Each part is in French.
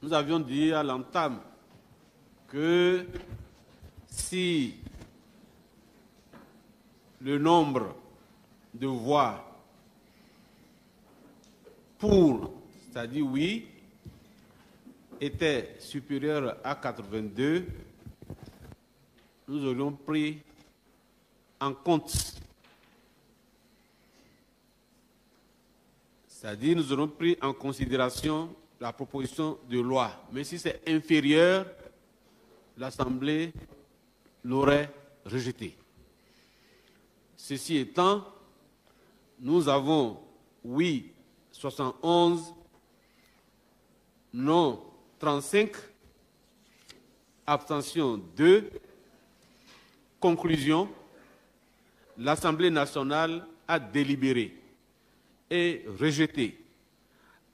nous avions dit à l'entame que si le nombre de voix pour, c'est-à-dire oui, était supérieur à 82, nous aurions pris en compte, c'est-à-dire nous aurions pris en considération la proposition de loi. Mais si c'est inférieur, l'Assemblée l'aurait rejeté. Ceci étant, nous avons oui 71, non 35, abstention 2. Conclusion, l'Assemblée nationale a délibéré et rejeté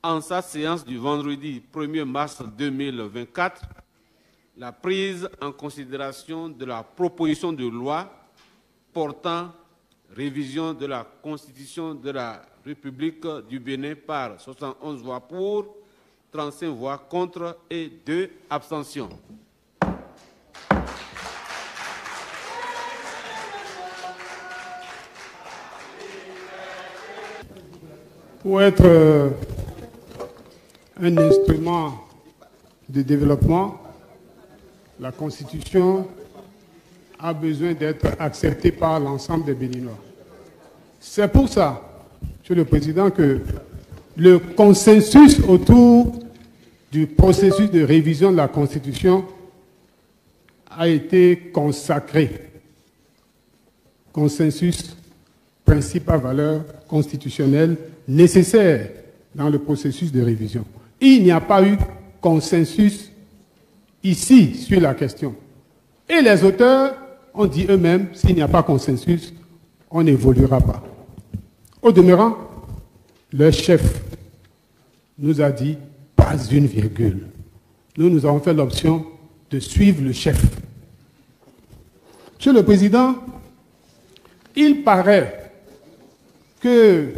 en sa séance du vendredi 1er mars 2024 la prise en considération de la proposition de loi portant révision de la Constitution de la République du Bénin par 71 voix pour, 35 voix contre et 2 abstentions. Pour être un instrument de développement, la Constitution a besoin d'être acceptée par l'ensemble des Béninois. C'est pour ça, Monsieur le Président, que le consensus autour du processus de révision de la Constitution a été consacré. Consensus, principe à valeur constitutionnelle nécessaire dans le processus de révision. Il n'y a pas eu consensus ici sur la question. Et les auteurs ont dit eux-mêmes, s'il n'y a pas consensus, on n'évoluera pas. Au demeurant, leur chef nous a dit pas une virgule. Nous avons fait l'option de suivre le chef. Monsieur le Président, il paraît que...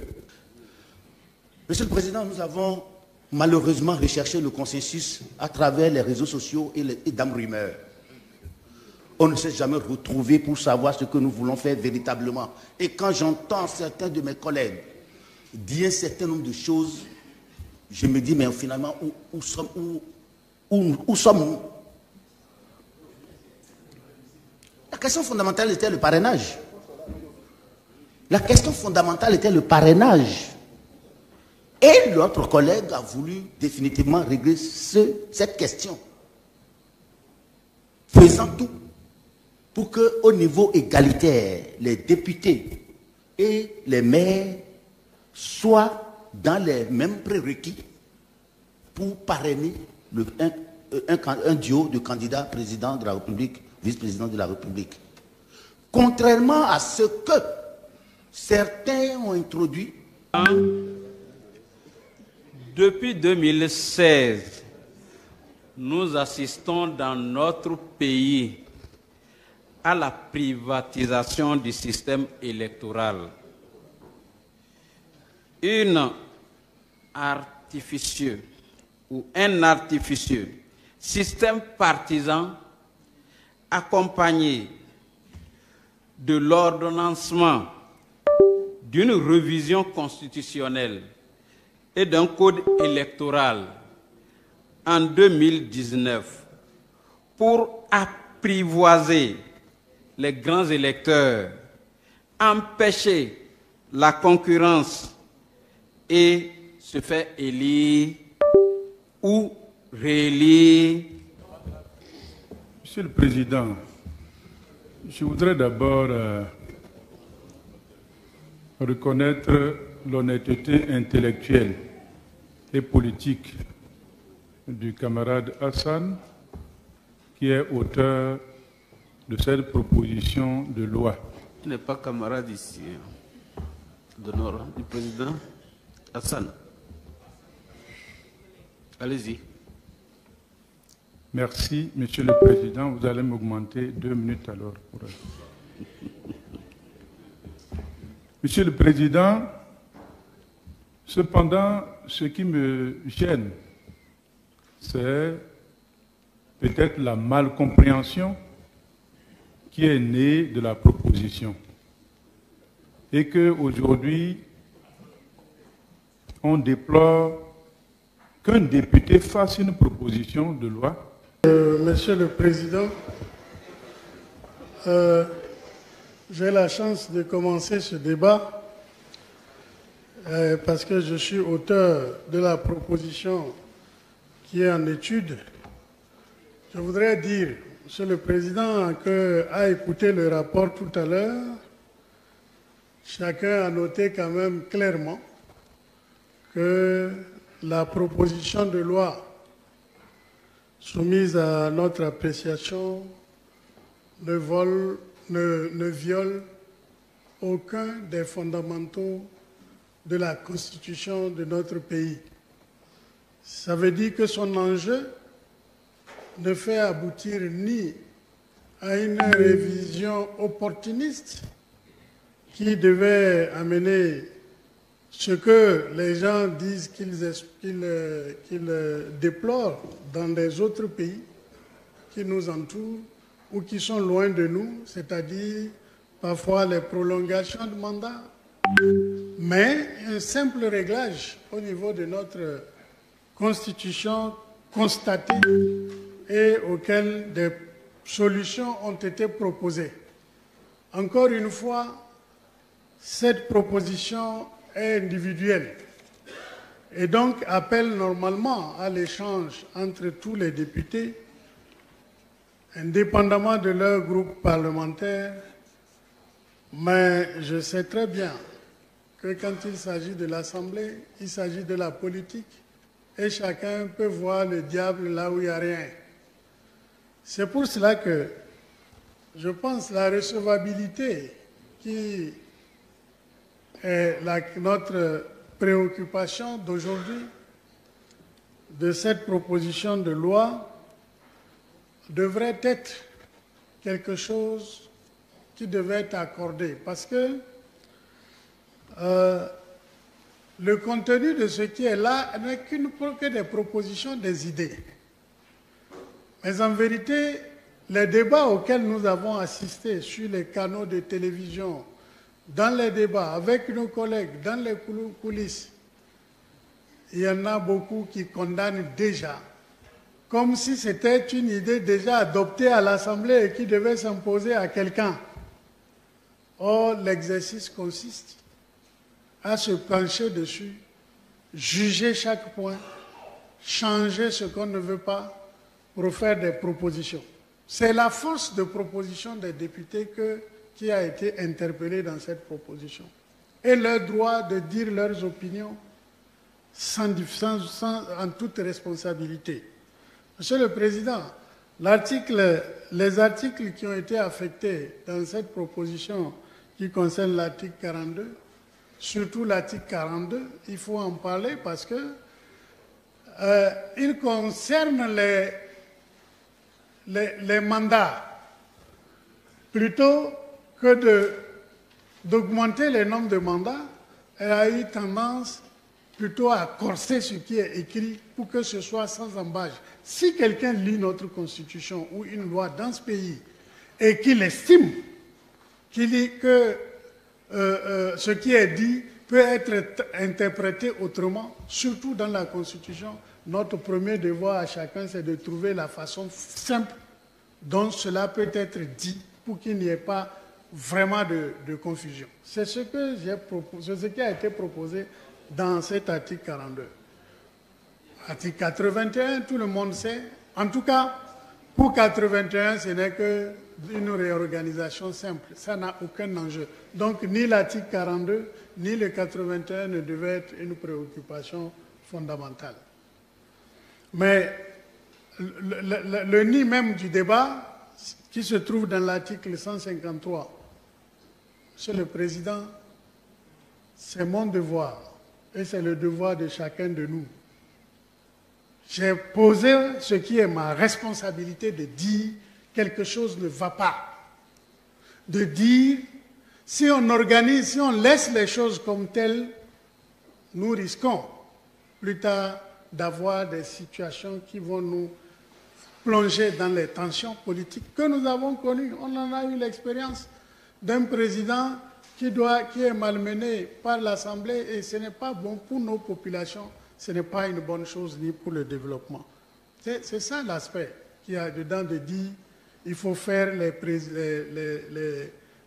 Monsieur le Président, nous avons malheureusement recherché le consensus à travers les réseaux sociaux et dans rumeurs. On ne s'est jamais retrouvé pour savoir ce que nous voulons faire véritablement. Et quand j'entends certains de mes collègues dire un certain nombre de choses, je me dis, mais finalement, où sommes-nous? La question fondamentale était le parrainage. La question fondamentale était le parrainage. Et l'autre collègue a voulu définitivement régler cette question, faisant tout pour qu'au niveau égalitaire, les députés et les maires soient dans les mêmes prérequis pour parrainer un duo de candidats président de la République, vice-président de la République. Contrairement à ce que certains ont introduit. Depuis 2016, nous assistons dans notre pays à la privatisation du système électoral. Un artificieux système partisan accompagné de l'ordonnancement d'une révision constitutionnelle et d'un code électoral en 2019 pour apprivoiser les grands électeurs, empêcher la concurrence et se faire élire ou réélire. Monsieur le Président, je voudrais d'abord reconnaître l'honnêteté intellectuelle et politique du camarade Hassan, qui est auteur de cette proposition de loi. Tu n'es pas camarade ici, d'honneur du président Hassan. Allez-y. Merci, Monsieur le Président. Vous allez m'augmenter 2 minutes alors. Monsieur le Président, cependant, ce qui me gêne, c'est peut-être la malcompréhension qui est née de la proposition. Et qu'aujourd'hui, on déplore qu'un député fasse une proposition de loi. Monsieur le Président, j'ai la chance de commencer ce débat parce que je suis auteur de la proposition qui est en étude. Je voudrais dire, Monsieur le Président, qu'à écouter le rapport tout à l'heure, chacun a noté quand même clairement que la proposition de loi soumise à notre appréciation ne viole aucun des fondamentaux de la Constitution de notre pays. Ça veut dire que son enjeu ne fait aboutir ni à une révision opportuniste qui devait amener ce que les gens disent qu'ils déplorent dans les autres pays qui nous entourent ou qui sont loin de nous, c'est-à-dire parfois les prolongations de mandat, mais un simple réglage au niveau de notre Constitution constatée et auquel des solutions ont été proposées. Encore une fois, cette proposition est individuelle et donc appelle normalement à l'échange entre tous les députés, indépendamment de leur groupe parlementaire, mais je sais très bien que quand il s'agit de l'Assemblée, il s'agit de la politique et chacun peut voir le diable là où il n'y a rien. C'est pour cela que je pense que la recevabilité qui est notre préoccupation d'aujourd'hui de cette proposition de loi devrait être quelque chose qui devait être accordé parce que le contenu de ce qui est là n'est que des propositions, des idées. Mais en vérité, les débats auxquels nous avons assisté sur les canaux de télévision, dans les débats avec nos collègues, dans les coulisses, il y en a beaucoup qui condamnent déjà, comme si c'était une idée déjà adoptée à l'Assemblée et qui devait s'imposer à quelqu'un. Or, l'exercice consiste à se pencher dessus, juger chaque point, changer ce qu'on ne veut pas pour faire des propositions. C'est la force de proposition des députés qui a été interpellée dans cette proposition. Et leur droit de dire leurs opinions en toute responsabilité. Monsieur le Président, les articles qui ont été affectés dans cette proposition qui concerne l'article 42, surtout l'article 42, il faut en parler parce que il concerne les mandats plutôt que d'augmenter les nombres de mandats. Elle a eu tendance plutôt à corser ce qui est écrit pour que ce soit sans embâche. Si quelqu'un lit notre Constitution ou une loi dans ce pays et qu'il estime que ce qui est dit peut être interprété autrement, surtout dans la Constitution, notre premier devoir à chacun, c'est de trouver la façon simple dont cela peut être dit pour qu'il n'y ait pas vraiment de confusion. C'est ce qui a été proposé dans cet article 42. Article 81, tout le monde sait. En tout cas, pour 81, ce n'est qu'une réorganisation simple. Ça n'a aucun enjeu. Donc, ni l'article 42, ni le 81 ne devaient être une préoccupation fondamentale. Mais le nid même du débat, qui se trouve dans l'article 153, Monsieur le Président, c'est mon devoir et c'est le devoir de chacun de nous. J'ai posé ce qui est ma responsabilité de dire quelque chose ne va pas. De dire, si on organise, si on laisse les choses comme telles, nous risquons plus tard d'avoir des situations qui vont nous plonger dans les tensions politiques que nous avons connues. On en a eu l'expérience d'un président qui est malmené par l'Assemblée et ce n'est pas bon pour nos populations, ce n'est pas une bonne chose ni pour le développement. C'est ça l'aspect qu'il y a dedans de dire il faut faire les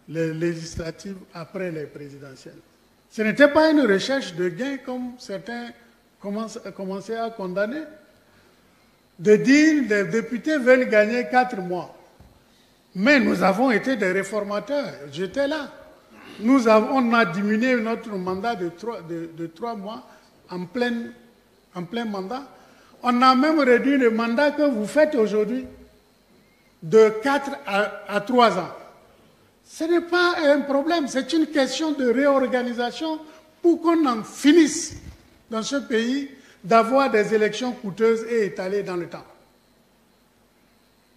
législatives après les présidentielles. Ce n'était pas une recherche de gain comme certains commençaient à condamner, de dire les députés veulent gagner 4 mois. Mais nous avons été des réformateurs, j'étais là. On a diminué notre mandat de 3 mois en plein mandat. On a même réduit le mandat que vous faites aujourd'hui de 4 à 3 ans. Ce n'est pas un problème, c'est une question de réorganisation pour qu'on en finisse dans ce pays d'avoir des élections coûteuses et étalées dans le temps.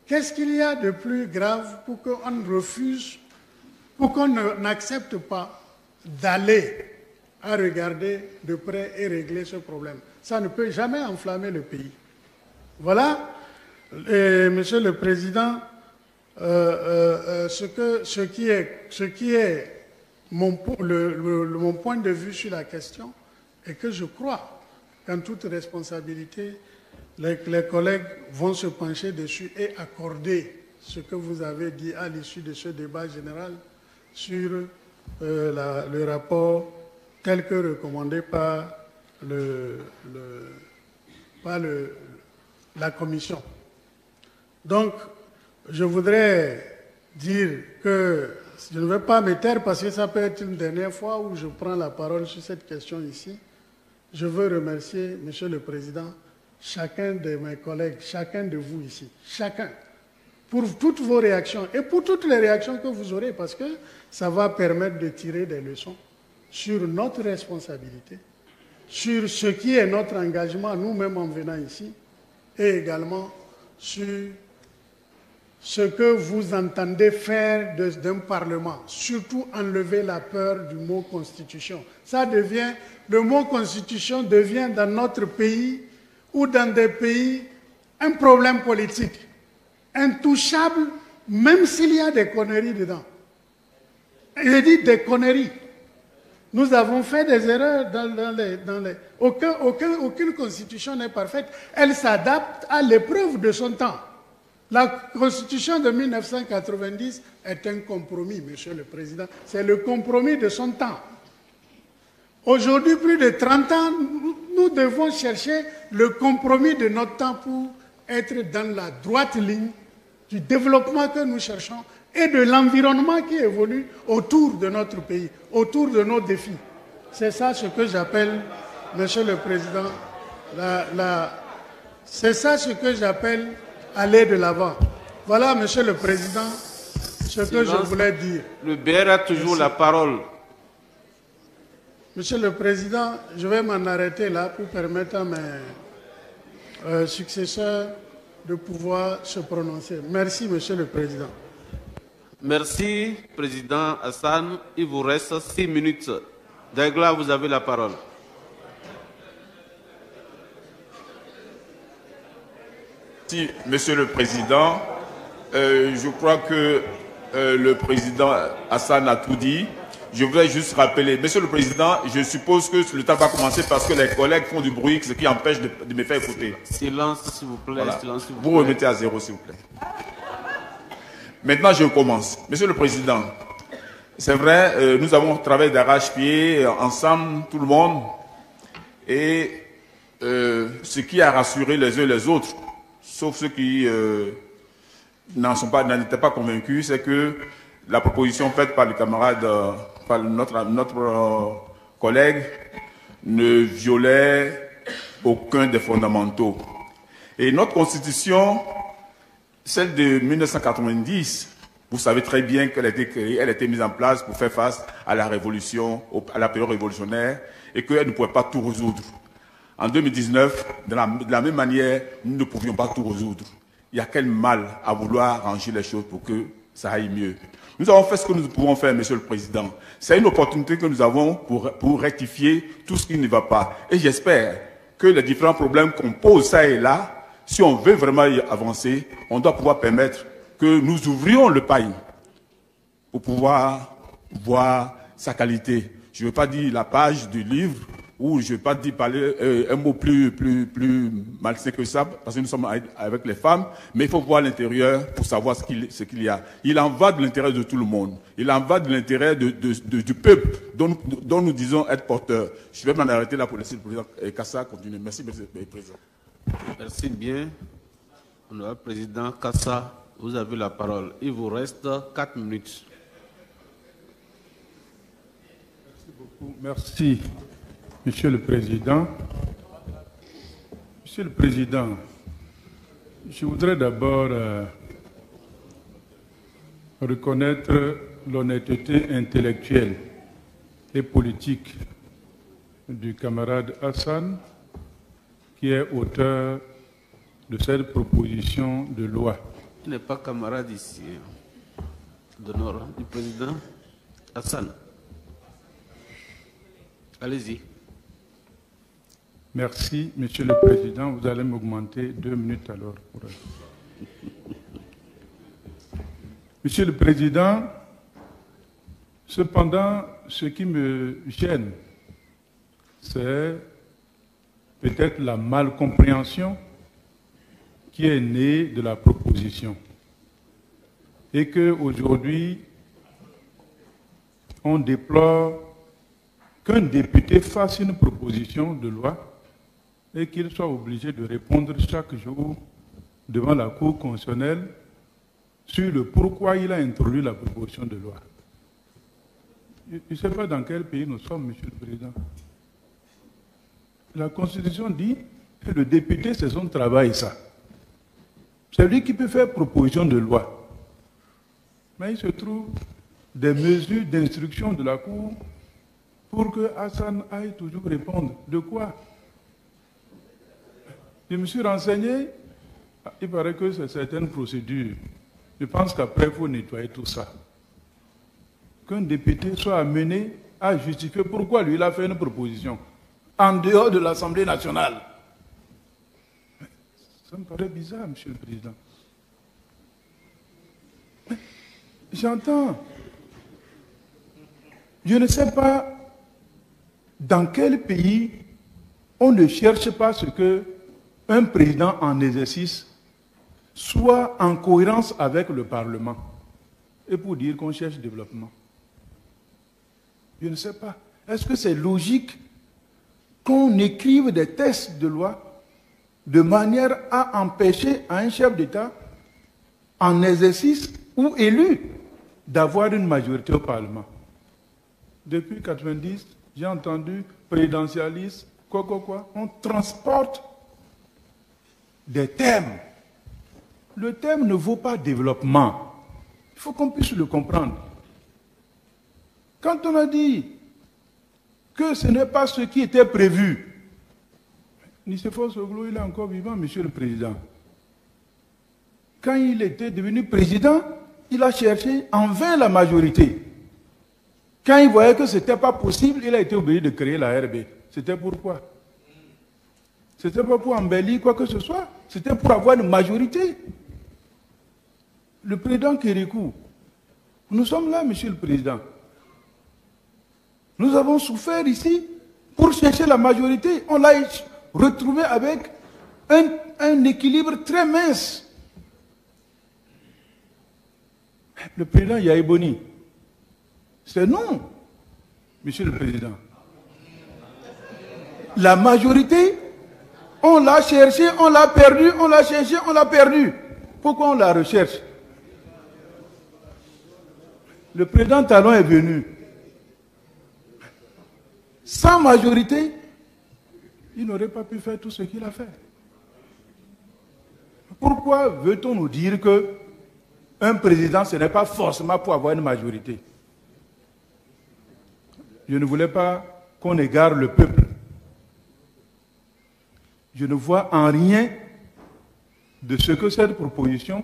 Qu'est-ce qu'il y a de plus grave pour qu'on refuse, pour qu'on n'accepte pas d'aller à regarder de près et régler ce problème? Ça ne peut jamais enflammer le pays. Voilà, Monsieur le Président, ce qui est mon point de vue sur la question, et que je crois qu'en toute responsabilité, les collègues vont se pencher dessus et accorder ce que vous avez dit à l'issue de ce débat général sur le rapport tel que recommandé par la Commission. Donc, je voudrais dire que je ne vais pas me taire parce que ça peut être une dernière fois où je prends la parole sur cette question ici. Je veux remercier, Monsieur le Président, chacun de mes collègues, chacun de vous ici, chacun, pour toutes vos réactions et pour toutes les réactions que vous aurez, parce que ça va permettre de tirer des leçons sur notre responsabilité, sur ce qui est notre engagement, nous-mêmes en venant ici, et également sur ce que vous entendez faire d'un Parlement, surtout enlever la peur du mot constitution. Le mot constitution devient dans notre pays ou dans des pays un problème politique, intouchable, même s'il y a des conneries dedans. Je dis des conneries. Nous avons fait des erreurs aucune constitution n'est parfaite. Elle s'adapte à l'épreuve de son temps. La constitution de 1990 est un compromis, Monsieur le Président. C'est le compromis de son temps. Aujourd'hui, plus de 30 ans, nous devons chercher le compromis de notre temps pour être dans la droite ligne du développement que nous cherchons et de l'environnement qui évolue autour de notre pays, autour de nos défis. C'est ça ce que j'appelle, Monsieur le Président, c'est ça ce que j'appelle aller de l'avant. Voilà, Monsieur le Président, ce que je voulais dire. Le BR a toujours la parole. Monsieur le Président, je vais m'en arrêter là pour permettre à mes successeurs de pouvoir se prononcer. Merci, Monsieur le Président. Merci, Président Hassan. Il vous reste 6 minutes. Degla, vous avez la parole. Merci, Monsieur le Président. Je crois que le Président Hassan a tout dit. Je voudrais juste rappeler, Monsieur le Président, je suppose que le temps va commencer parce que les collègues font du bruit, ce qui empêche de me faire écouter. Silence, s'il vous plaît. Voilà. Silence, s'il vous vous plaît. remettez à 0, s'il vous plaît. Maintenant, je commence. Monsieur le Président, c'est vrai, nous avons travaillé d'arrache-pied ensemble, tout le monde, et ce qui a rassuré les uns et les autres, sauf ceux qui n'étaient pas convaincus, c'est que la proposition faite par le camarade, par notre collègue, ne violait aucun des fondamentaux. Et notre constitution, celle de 1990, vous savez très bien qu'elle a été créée, elle a été mise en place pour faire face à la révolution, à la période révolutionnaire, et qu'elle ne pouvait pas tout résoudre. En 2019, de la même manière, nous ne pouvions pas tout résoudre. Il y a quel mal à vouloir arranger les choses pour que ça aille mieux. Nous avons fait ce que nous pouvons faire, Monsieur le Président. C'est une opportunité que nous avons pour rectifier tout ce qui ne va pas. Et j'espère que les différents problèmes qu'on pose ça et là, si on veut vraiment y avancer, on doit pouvoir permettre que nous ouvrions le pays pour pouvoir voir sa qualité. Je ne veux pas dire la page du livre, ou je ne veux pas dire parler un mot plus malsain que ça, parce que nous sommes avec les femmes, mais il faut voir l'intérieur pour savoir ce qu'il y a. Il en va de l'intérêt de tout le monde. Il en va de l'intérêt du peuple dont nous disons être porteurs. Je vais m'en arrêter là pour laisser le président Kassa continuer. Merci, monsieur le président. Merci bien. Honorable président Kassa, vous avez la parole. Il vous reste 4 minutes. Merci beaucoup. Merci. Monsieur le Président, je voudrais d'abord reconnaître l'honnêteté intellectuelle et politique du camarade Hassan, qui est auteur de cette proposition de loi. Il n'est pas camarade ici, d'honneur du président Hassan. Allez-y. Merci, Monsieur le Président. Vous allez m'augmenter 2 minutes alors. Monsieur le Président, cependant, ce qui me gêne, c'est peut-être la malcompréhension qui est née de la proposition. Et qu'aujourd'hui, on déplore qu'un député fasse une proposition de loi et qu'il soit obligé de répondre chaque jour devant la Cour constitutionnelle sur le pourquoi il a introduit la proposition de loi. Je ne sais pas dans quel pays nous sommes, Monsieur le Président. La Constitution dit que le député, c'est son travail, ça. C'est lui qui peut faire proposition de loi. Mais il se trouve des mesures d'instruction de la Cour pour que Hassan aille toujours répondre. De quoi? Je me suis renseigné, il paraît que c'est certaines procédures. Je pense qu'après, il faut nettoyer tout ça. Qu'un député soit amené à justifier pourquoi lui, il a fait une proposition en dehors de l'Assemblée nationale. Ça me paraît bizarre, Monsieur le Président. J'entends. Je ne sais pas dans quel pays on ne cherche pas ce que un président en exercice soit en cohérence avec le Parlement. Et pour dire qu'on cherche développement. Je ne sais pas. Est-ce que c'est logique qu'on écrive des textes de loi de manière à empêcher un chef d'État en exercice ou élu d'avoir une majorité au Parlement? Depuis 1990, j'ai entendu présidentialiste, quoi. On transporte des thèmes. Le thème ne vaut pas développement. Il faut qu'on puisse le comprendre. Quand on a dit que ce n'est pas ce qui était prévu, Nicéphore Soglo, il est encore vivant, Monsieur le Président. Quand il était devenu président, il a cherché en vain la majorité. Quand il voyait que ce n'était pas possible, il a été obligé de créer la RB. C'était pourquoi? C'était pas pour embellir quoi que ce soit. C'était pour avoir une majorité. Le président Kérékou, nous sommes là, Monsieur le Président. Nous avons souffert ici pour chercher la majorité. On l'a retrouvé avec un équilibre très mince. Le président Yaïboni, c'est non, Monsieur le Président. La majorité, on l'a cherché, on l'a perdu, on l'a cherché, on l'a perdu. Pourquoi on la recherche? Le président Talon est venu. Sans majorité, il n'aurait pas pu faire tout ce qu'il a fait. Pourquoi veut-on nous dire que un président, ce n'est pas forcément pour avoir une majorité? Je ne voulais pas qu'on égare le peuple. Je ne vois en rien de ce que cette proposition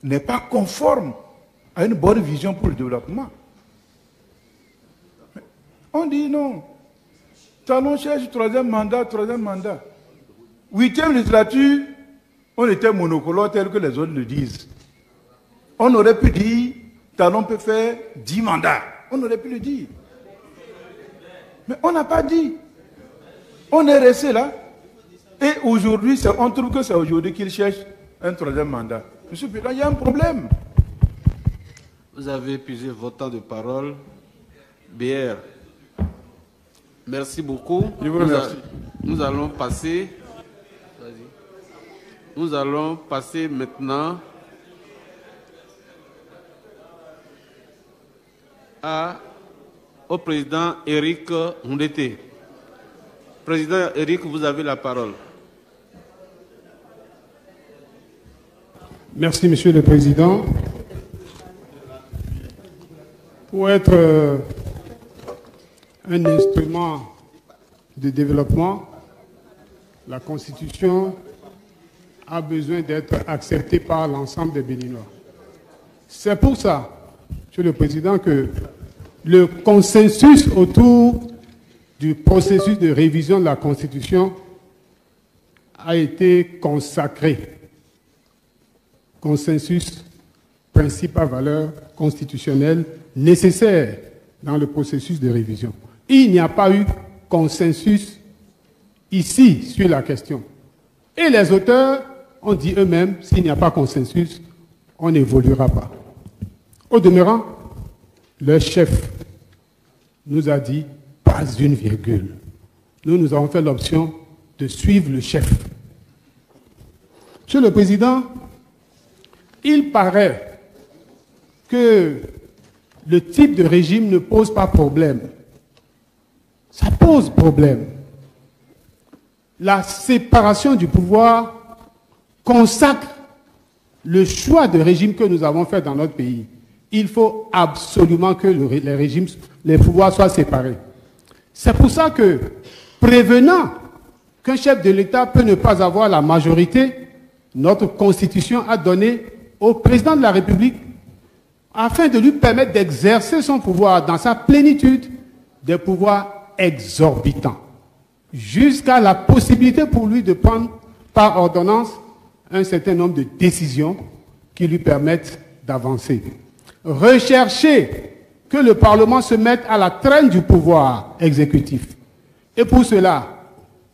n'est pas conforme à une bonne vision pour le développement. On dit non. Talon cherche troisième mandat. 8e législature, on était monocolore tel que les autres le disent. On aurait pu dire, Talon peut faire 10 mandats. On aurait pu le dire. Mais on n'a pas dit. On est resté là. Et aujourd'hui, on trouve que c'est aujourd'hui qu'il cherche un 3e mandat. Monsieur le Président, il y a un problème. Vous avez épuisé votre temps de parole. BR. Merci beaucoup. Je vous remercie. Nous allons passer maintenant au président Éric Ndete. Président Éric, vous avez la parole. Merci, Monsieur le Président. Pour être un instrument de développement, la Constitution a besoin d'être acceptée par l'ensemble des Béninois. C'est pour ça, Monsieur le Président, que le consensus autour du processus de révision de la Constitution a été consacré. Consensus, principe à valeur constitutionnelle nécessaire dans le processus de révision. Il n'y a pas eu consensus ici sur la question. Et les auteurs ont dit eux-mêmes, s'il n'y a pas consensus, on n'évoluera pas. Au demeurant, le chef nous a dit pas une virgule. Nous avons fait l'option de suivre le chef. Monsieur le Président, il paraît que le type de régime ne pose pas problème. Ça pose problème. La séparation du pouvoir consacre le choix de régime que nous avons fait dans notre pays. Il faut absolument que les pouvoirs soient séparés. C'est pour ça que, prévenant qu'un chef de l'État peut ne pas avoir la majorité, notre Constitution a donné au président de la République, afin de lui permettre d'exercer son pouvoir dans sa plénitude, des pouvoirs exorbitants, jusqu'à la possibilité pour lui de prendre par ordonnance un certain nombre de décisions qui lui permettent d'avancer. Rechercher que le Parlement se mette à la traîne du pouvoir exécutif. Et pour cela,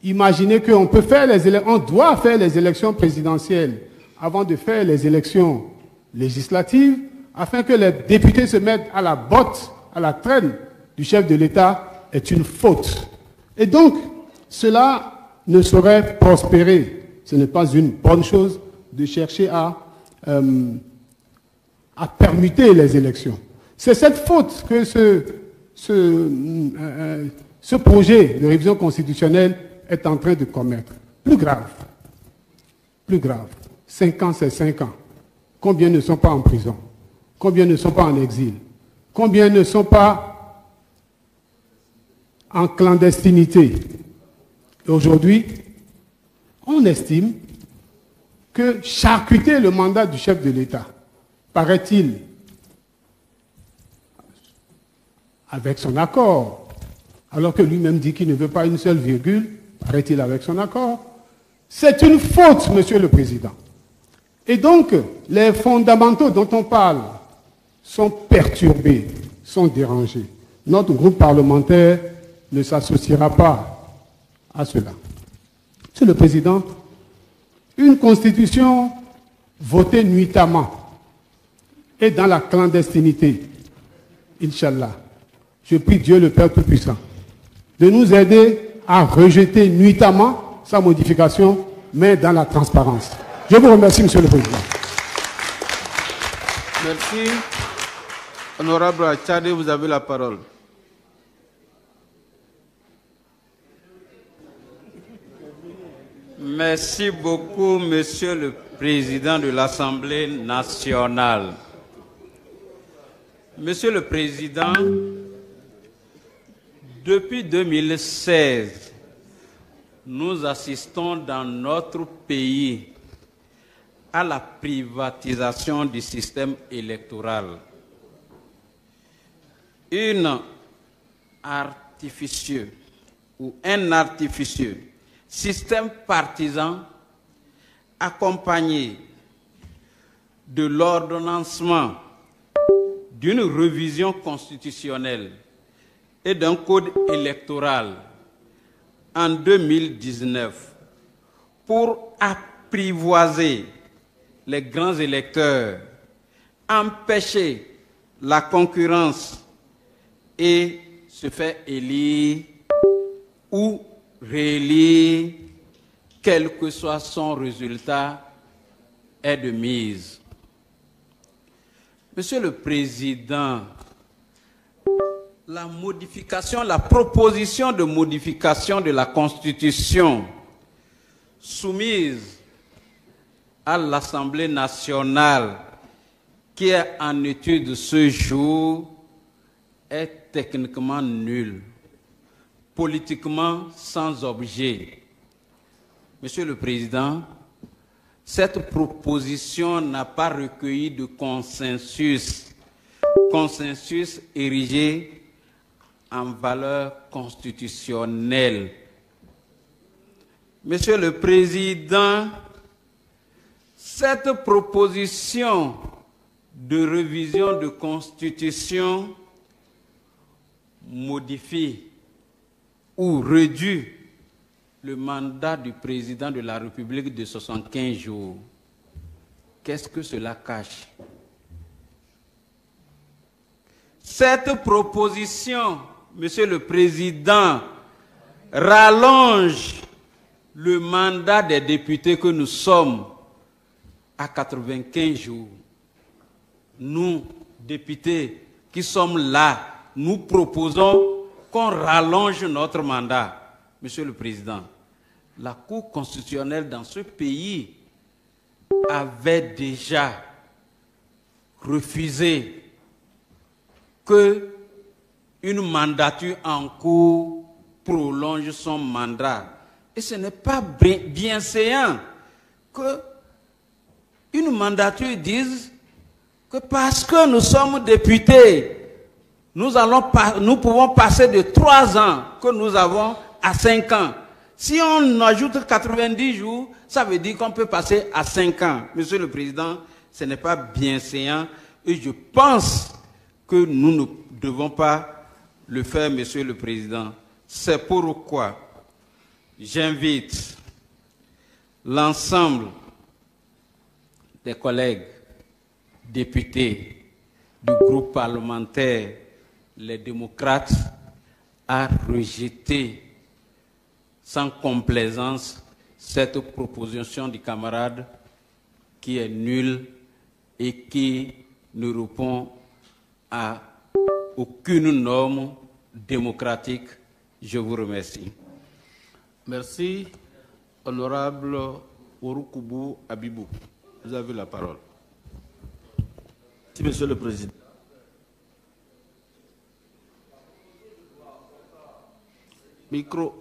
imaginez qu'on peut faire on doit faire les élections présidentielles avant de faire les élections législatives, afin que les députés se mettent à la botte, à la traîne du chef de l'État, est une faute. Et donc, cela ne saurait prospérer. Ce n'est pas une bonne chose de chercher à permuter les élections. C'est cette faute que ce projet de révision constitutionnelle est en train de commettre. Plus grave. 5 ans, c'est 5 ans. Combien ne sont pas en prison? Combien ne sont pas en exil? Combien ne sont pas en clandestinité? Et aujourd'hui, on estime que charcuter le mandat du chef de l'État, paraît-il, avec son accord, alors que lui-même dit qu'il ne veut pas une seule virgule, paraît-il avec son accord, c'est une faute, Monsieur le Président. Et donc, les fondamentaux dont on parle sont perturbés, sont dérangés. Notre groupe parlementaire ne s'associera pas à cela. Monsieur le Président, une constitution votée nuitamment et dans la clandestinité, Inch'Allah, je prie Dieu le Père Tout-Puissant de nous aider à rejeter nuitamment sa modification, mais dans la transparence. Je vous remercie, Monsieur le Président. Merci. Honorable Tchade, vous avez la parole. Merci beaucoup, Monsieur le Président de l'Assemblée nationale. Monsieur le Président, depuis 2016, nous assistons dans notre pays à la privatisation du système électoral. Un artificieux système partisan accompagné de l'ordonnancement d'une révision constitutionnelle et d'un code électoral en 2019 pour apprivoiser les grands électeurs, empêcher la concurrence et se faire élire ou réélire, quel que soit son résultat, est de mise. Monsieur le Président, la proposition de modification de la Constitution soumise à l'Assemblée nationale qui est en étude ce jour est techniquement nulle, politiquement sans objet. Monsieur le Président, cette proposition n'a pas recueilli de consensus érigé en valeur constitutionnelle. Monsieur le Président, cette proposition de révision de constitution modifie ou réduit le mandat du président de la République de 75 jours. Qu'est-ce que cela cache? Cette proposition, Monsieur le Président, rallonge le mandat des députés que nous sommes à 95 jours. Nous, députés qui sommes là, nous proposons qu'on rallonge notre mandat. Monsieur le Président, la Cour constitutionnelle dans ce pays avait déjà refusé que une mandature en cours prolonge son mandat. Et ce n'est pas bienséant que une mandature dise que parce que nous sommes députés, nous pouvons passer de 3 ans que nous avons à 5 ans. Si on ajoute 90 jours, ça veut dire qu'on peut passer à 5 ans. Monsieur le Président, ce n'est pas bienséant et je pense que nous ne devons pas le faire, Monsieur le Président. C'est pourquoi j'invite l'ensemble des collègues députés du groupe parlementaire Les Démocrates à rejeter sans complaisance cette proposition du camarade qui est nulle et qui ne répond à aucune norme démocratique. Je vous remercie. Merci, honorable Ouroukoubou Abibou. Vous avez la parole. Merci, Monsieur le Président. Micro.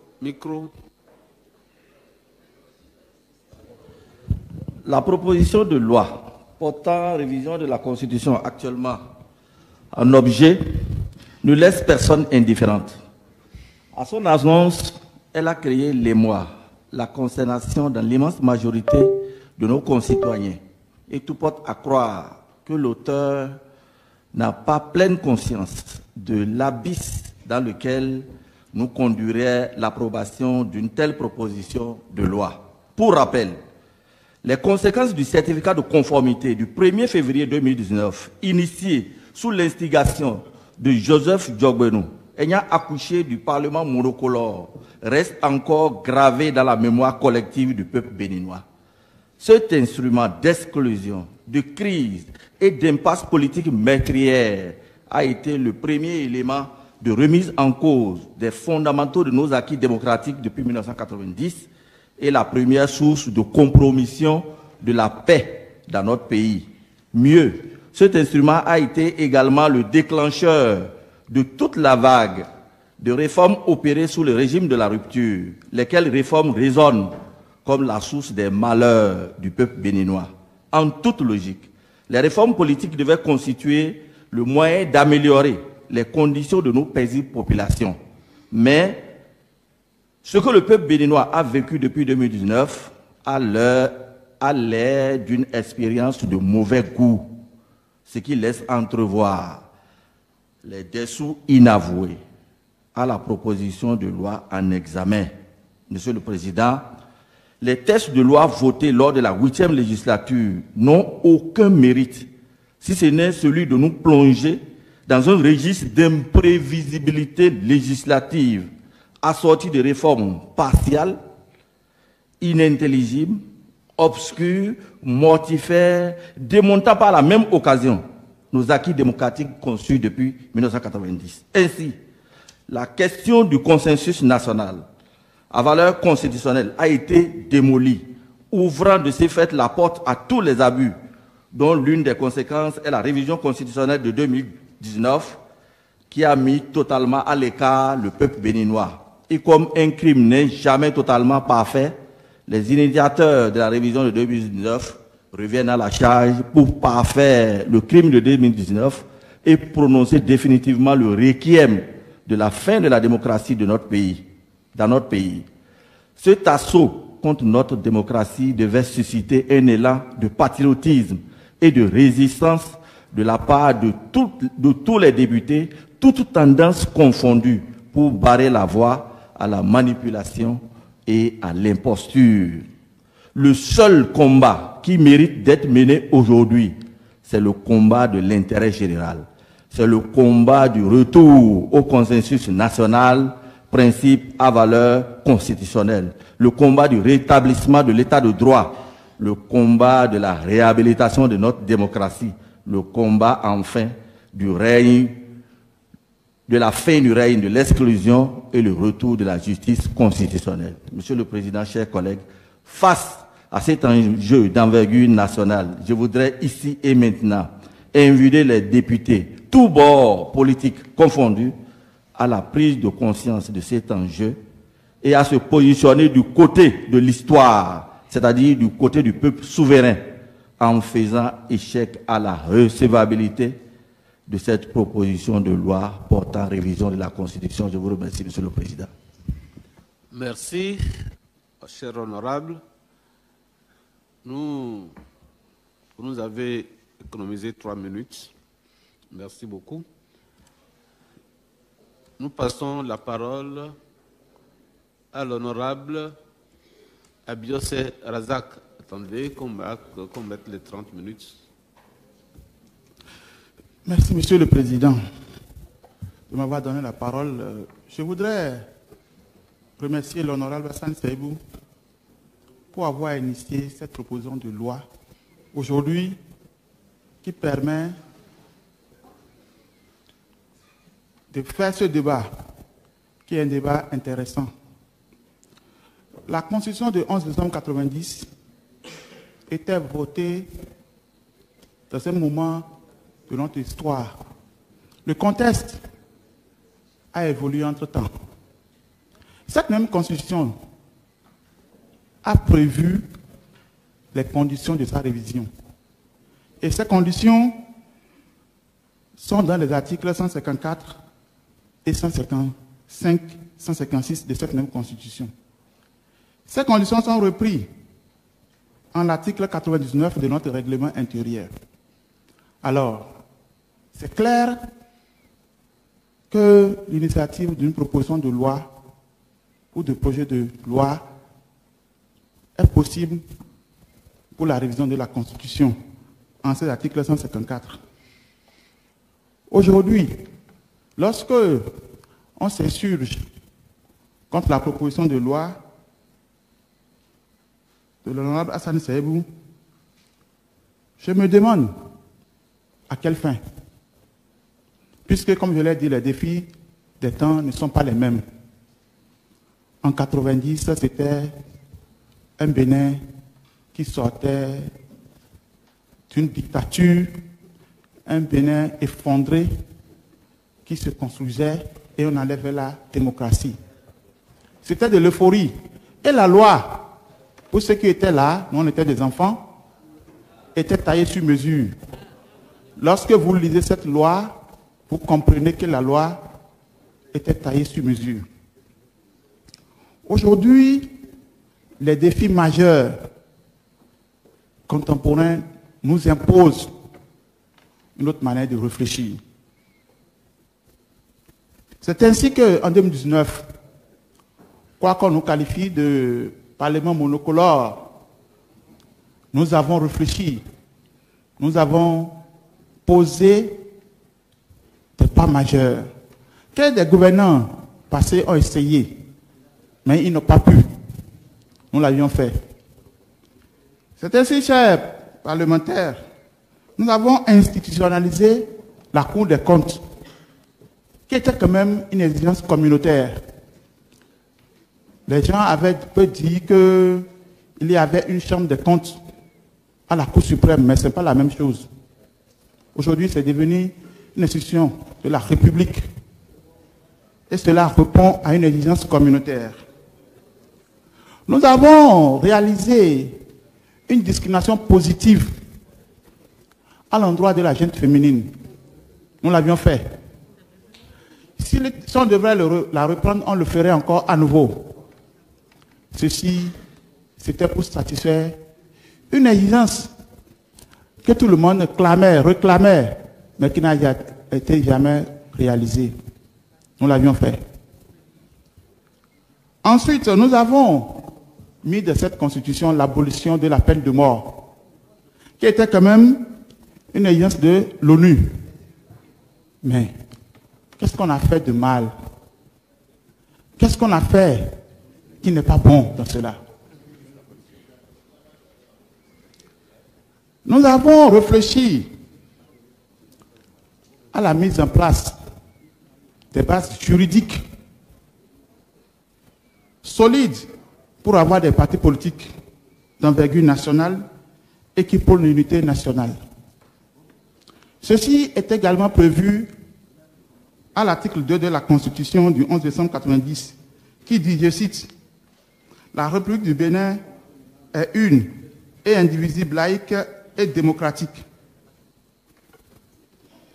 La proposition de loi portant révision de la Constitution actuellement en objet ne laisse personne indifférente. À son annonce, elle a créé l'émoi, la consternation dans l'immense majorité de nos concitoyens. Et tout porte à croire que l'auteur n'a pas pleine conscience de l'abysse dans lequel nous conduirait l'approbation d'une telle proposition de loi. Pour rappel, les conséquences du certificat de conformité du 1er février 2019, initié sous l'instigation de Joseph Djogbenou, ayant accouché du Parlement monocolore, restent encore gravées dans la mémoire collective du peuple béninois. Cet instrument d'exclusion, de crise et d'impasse politique meurtrière a été le premier élément de remise en cause des fondamentaux de nos acquis démocratiques depuis 1990 et la première source de compromission de la paix dans notre pays. Mieux, cet instrument a été également le déclencheur de toute la vague de réformes opérées sous le régime de la rupture, lesquelles réformes résonnent comme la source des malheurs du peuple béninois. En toute logique, les réformes politiques devaient constituer le moyen d'améliorer les conditions de nos paisibles populations. Mais Ce que le peuple béninois a vécu depuis 2019 a l'air d'une expérience de mauvais goût, ce qui laisse entrevoir les dessous inavoués à la proposition de loi en examen. Monsieur le Président, les textes de loi votés lors de la 8e législature n'ont aucun mérite, si ce n'est celui de nous plonger dans un registre d'imprévisibilité législative assorti de réformes partiales, inintelligibles, obscures, mortifères, démontant par la même occasion nos acquis démocratiques conçus depuis 1990. Ainsi, la question du consensus national à valeur constitutionnelle a été démolie, ouvrant de ce fait la porte à tous les abus, dont l'une des conséquences est la révision constitutionnelle de 2019 qui a mis totalement à l'écart le peuple béninois. Et comme un crime n'est jamais totalement parfait, les initiateurs de la révision de 2019 reviennent à la charge pour parfaire le crime de 2019 et prononcer définitivement le requiem de la fin de la démocratie de notre pays, dans notre pays. Cet assaut contre notre démocratie devait susciter un élan de patriotisme et de résistance de la part de tous les députés, toutes tendances confondues, pour barrer la voie à la manipulation et à l'imposture. Le seul combat qui mérite d'être mené aujourd'hui, c'est le combat de l'intérêt général. C'est le combat du retour au consensus national, principe à valeur constitutionnelle. Le combat du rétablissement de l'état de droit. Le combat de la réhabilitation de notre démocratie. Le combat, enfin, du règne, de la fin du règne de l'exclusion et le retour de la justice constitutionnelle. Monsieur le Président, chers collègues, face à cet enjeu d'envergure nationale, je voudrais ici et maintenant inviter les députés, tous bords politiques confondus, à la prise de conscience de cet enjeu et à se positionner du côté de l'histoire, c'est-à-dire du côté du peuple souverain, en faisant échec à la recevabilité de cette proposition de loi portant révision de la Constitution. Je vous remercie, Monsieur le Président. Merci, cher honorable. Vous nous avez économisé 3 minutes. Merci beaucoup. Nous passons la parole à l'honorable Abiose Razak. Attendez qu'on mette les 30 minutes. Merci, Monsieur le Président, de m'avoir donné la parole. Je voudrais remercier l'honorable Hassan Seibou pour avoir initié cette proposition de loi aujourd'hui qui permet de faire ce débat, qui est un débat intéressant. La Constitution de 11 décembre 1990 était votée dans un moment de notre histoire. Le contexte a évolué entre-temps. Cette même Constitution a prévu les conditions de sa révision. Et ces conditions sont dans les articles 154 et 155, 156 de cette même Constitution. Ces conditions sont reprises en l'article 99 de notre règlement intérieur. Alors, c'est clair que l'initiative d'une proposition de loi ou de projet de loi est possible pour la révision de la Constitution en cet article 154. Aujourd'hui, lorsque on s'insurge contre la proposition de loi de l'honorable Hassan Seibou, je me demande à quelle fin? Puisque, comme je l'ai dit, les défis des temps ne sont pas les mêmes. En 90, c'était un Bénin qui sortait d'une dictature, un Bénin effondré qui se construisait et on allait vers la démocratie. C'était de l'euphorie. Et la loi, pour ceux qui étaient là, nous on était des enfants, était taillée sur mesure. Lorsque vous lisez cette loi, vous comprenez que la loi était taillée sur mesure. Aujourd'hui, les défis majeurs contemporains nous imposent une autre manière de réfléchir. C'est ainsi qu'en 2019, quoi qu'on nous qualifie de parlement monocolore, nous avons réfléchi, nous avons posé des pas majeurs que des gouvernants passés ont essayé, mais ils n'ont pas pu. Nous l'avions fait. C'est ainsi, chers parlementaires, nous avons institutionnalisé la Cour des comptes, qui était quand même une exigence communautaire. Les gens avaient dit qu'il y avait une chambre des comptes à la Cour suprême, mais ce n'est pas la même chose. Aujourd'hui, c'est devenu une institution de la République. Et cela répond à une exigence communautaire. Nous avons réalisé une discrimination positive à l'endroit de la gente féminine. Nous l'avions fait. Si on devrait la reprendre, on le ferait encore à nouveau. Ceci, c'était pour satisfaire une exigence que tout le monde clamait, réclamait, mais qui n'a été jamais réalisée. Nous l'avions fait. Ensuite, nous avons mis de cette constitution l'abolition de la peine de mort, qui était quand même une exigence de l'ONU. Mais qu'est-ce qu'on a fait de mal? Qu'est-ce qu'on a fait qui n'est pas bon dans cela? Nous avons réfléchi à la mise en place des bases juridiques solides pour avoir des partis politiques d'envergure nationale et qui pour l'unité nationale. Ceci est également prévu à l'article 2 de la Constitution du 11 décembre 1990, qui dit, je cite, « La République du Bénin est une et indivisible, laïque et démocratique. »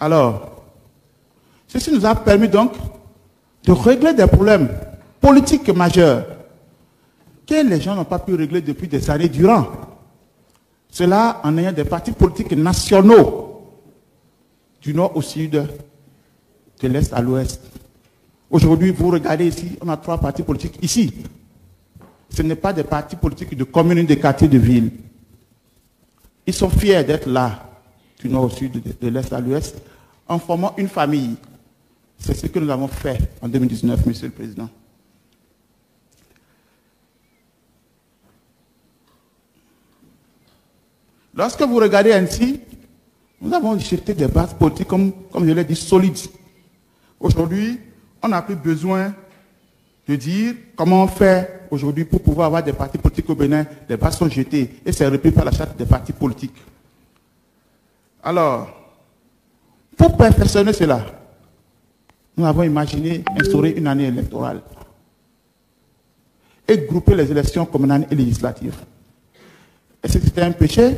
Alors, ceci nous a permis donc de régler des problèmes politiques majeurs que les gens n'ont pas pu régler depuis des années durant. Cela en ayant des partis politiques nationaux du nord au sud, de l'est à l'ouest. Aujourd'hui, vous regardez ici, on a 3 partis politiques ici. Ce n'est pas des partis politiques de communes, de quartiers, de villes. Ils sont fiers d'être là, du nord au sud, de l'est à l'ouest, en formant une famille. C'est ce que nous avons fait en 2019, Monsieur le Président. Lorsque vous regardez ainsi, nous avons jeté des bases politiques, comme je l'ai dit, solides. Aujourd'hui, on n'a plus besoin de dire comment on fait aujourd'hui pour pouvoir avoir des partis politiques au Bénin. Les bases sont jetées et c'est repris par la charte des partis politiques. Alors, pour perfectionner cela, nous avons imaginé instaurer une année électorale et grouper les élections communales et législatives. Est-ce que c'était un péché?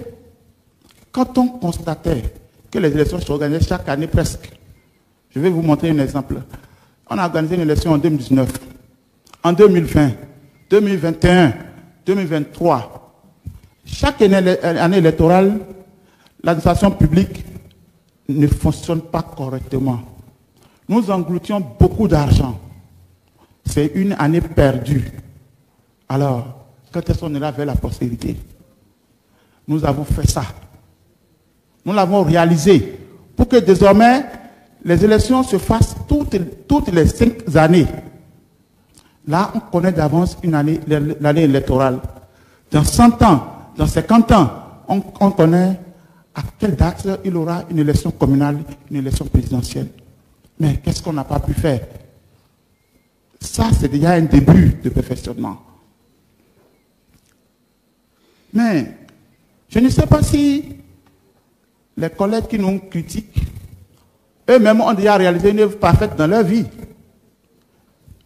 Quand on constatait que les élections se organisaient chaque année presque, je vais vous montrer un exemple. On a organisé une élection en 2019, en 2020, 2021, 2023. Chaque année électorale, l'administration publique ne fonctionne pas correctement. Nous engloutions beaucoup d'argent. C'est une année perdue. Alors, quand est-ce qu'on ira vers la postérité? Nous avons fait ça. Nous l'avons réalisé pour que désormais les élections se fassent toutes les 5 années. Là, on connaît d'avance l'année électorale. Dans 100 ans, dans 50 ans, on connaît à quelle date il y aura une élection communale, une élection présidentielle. Mais qu'est-ce qu'on n'a pas pu faire? Ça, c'est déjà un début de perfectionnement. Mais je ne sais pas si les collègues qui nous critiquent, eux-mêmes ont déjà réalisé une œuvre parfaite dans leur vie.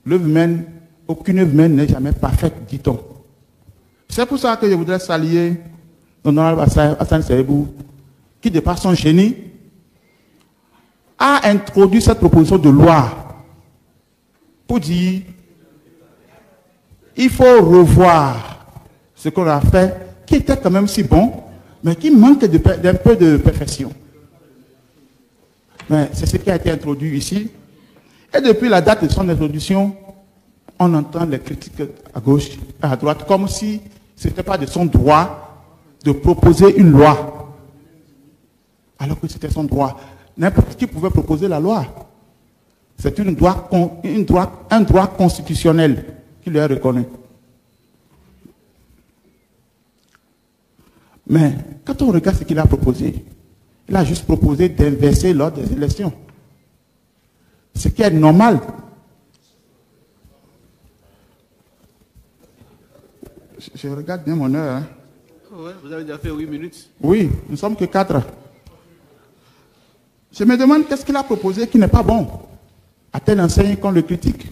L'œuvre humaine, aucune œuvre humaine n'est jamais parfaite, dit-on. C'est pour ça que je voudrais saluer l'honorable Hassan Seibou, qui, de par son génie, a introduit cette proposition de loi pour dire il faut revoir ce qu'on a fait, qui était quand même si bon, mais qui manque d'un peu de perfection. Mais c'est ce qui a été introduit ici. Et depuis la date de son introduction, on entend les critiques à gauche et à droite, comme si ce n'était pas de son droit de proposer une loi. Alors que c'était son droit. N'importe qui pouvait proposer la loi. C'est un droit constitutionnel qui lui est reconnu. Mais quand on regarde ce qu'il a proposé, il a juste proposé d'inverser l'ordre des élections. Ce qui est normal. Je regarde bien mon heure. Hein. Ouais, vous avez déjà fait 8 minutes. Oui, nous ne sommes que 4. Je me demande qu'est-ce qu'il a proposé qui n'est pas bon. À telle enseigne qu'on le critique.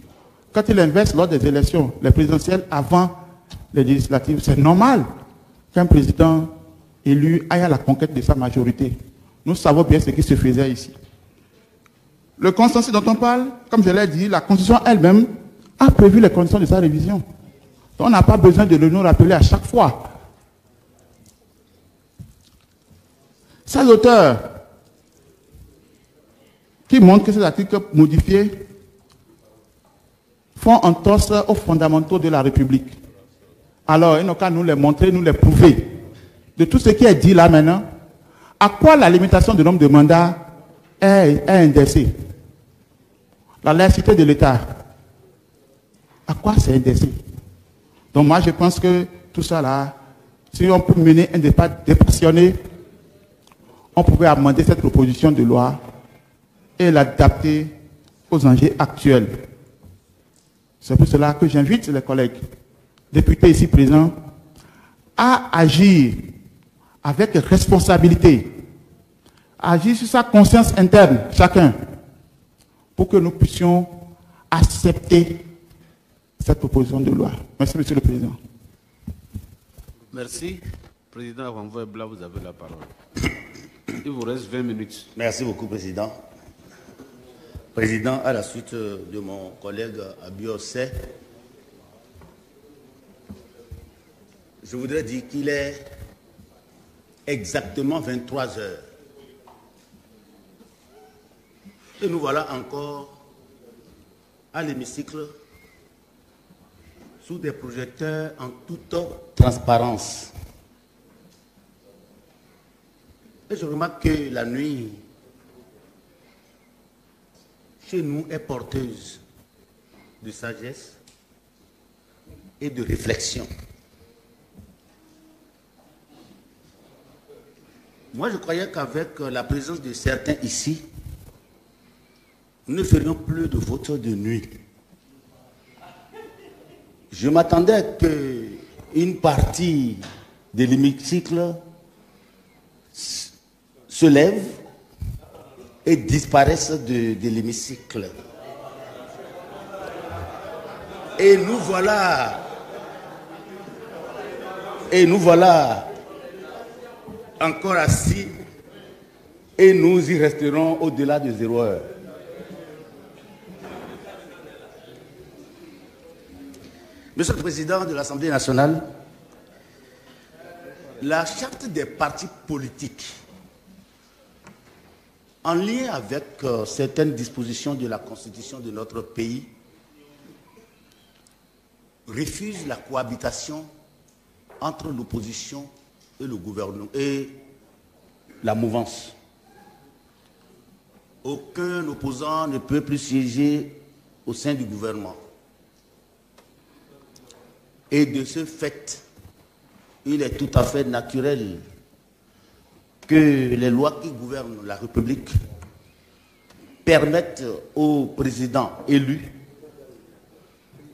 Quand il inverse lors des élections, les présidentielles avant les législatives, c'est normal qu'un président élu aille à la conquête de sa majorité. Nous savons bien ce qui se faisait ici. Le consensus dont on parle, comme je l'ai dit, la Constitution elle-même a prévu les conditions de sa révision. Donc on n'a pas besoin de le nous rappeler à chaque fois. Ces auteurs qui montrent que ces articles modifiés font entorse aux fondamentaux de la République. Alors, ils n'ont qu'à nous les montrer, nous les prouver. De tout ce qui est dit là maintenant, à quoi la limitation du nombre de mandats est indexée? La laïcité de l'État, à quoi c'est indexé? Donc moi, je pense que tout ça là, si on peut mener un débat dépassionné, on pouvait amender cette proposition de loi et l'adapter aux enjeux actuels. C'est pour cela que j'invite les collègues députés ici présents à agir avec responsabilité, à agir sur sa conscience interne, chacun, pour que nous puissions accepter cette proposition de loi. Merci, Monsieur le Président. Merci. Président Renvoy Blanc, vous avez la parole. Il vous reste 20 minutes. Merci beaucoup, Président. Président, à la suite de mon collègue Abiosé, je voudrais dire qu'il est exactement 23 heures. Et nous voilà encore à l'hémicycle sous des projecteurs en toute transparence. Et je remarque que la nuit, chez nous, est porteuse de sagesse et de réflexion. Moi, je croyais qu'avec la présence de certains ici, nous ne ferions plus de vote de nuit. Je m'attendais qu'une partie de l'hémicycle se lève et disparaisse de l'hémicycle. Et nous voilà encore assis et nous y resterons au-delà de 0 heure. Monsieur le Président de l'Assemblée nationale, la charte des partis politiques, en lien avec certaines dispositions de la Constitution de notre pays, refuse la cohabitation entre l'opposition et le gouvernement et la mouvance. Aucun opposant ne peut plus siéger au sein du gouvernement. Et de ce fait, il est tout à fait naturel que les lois qui gouvernent la République permettent au président élu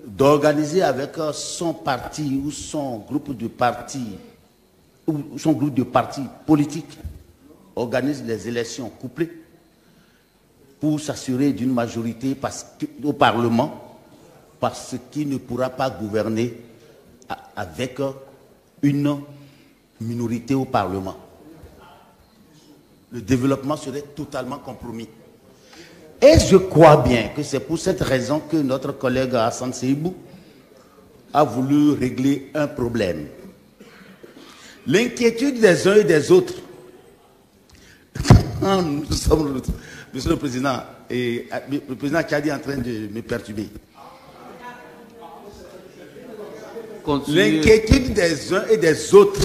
d'organiser avec son parti ou son groupe de partis politiques, organise les élections couplées pour s'assurer d'une majorité au Parlement, parce qu'il ne pourra pas gouverner avec une minorité au Parlement. Le développement serait totalement compromis. Et je crois bien que c'est pour cette raison que notre collègue Hassan Seibou a voulu régler un problème. L'inquiétude des uns et des autres, quand nous sommes, Monsieur le Président, et le Président Tchadi est en train de me perturber. L'inquiétude des uns et des autres,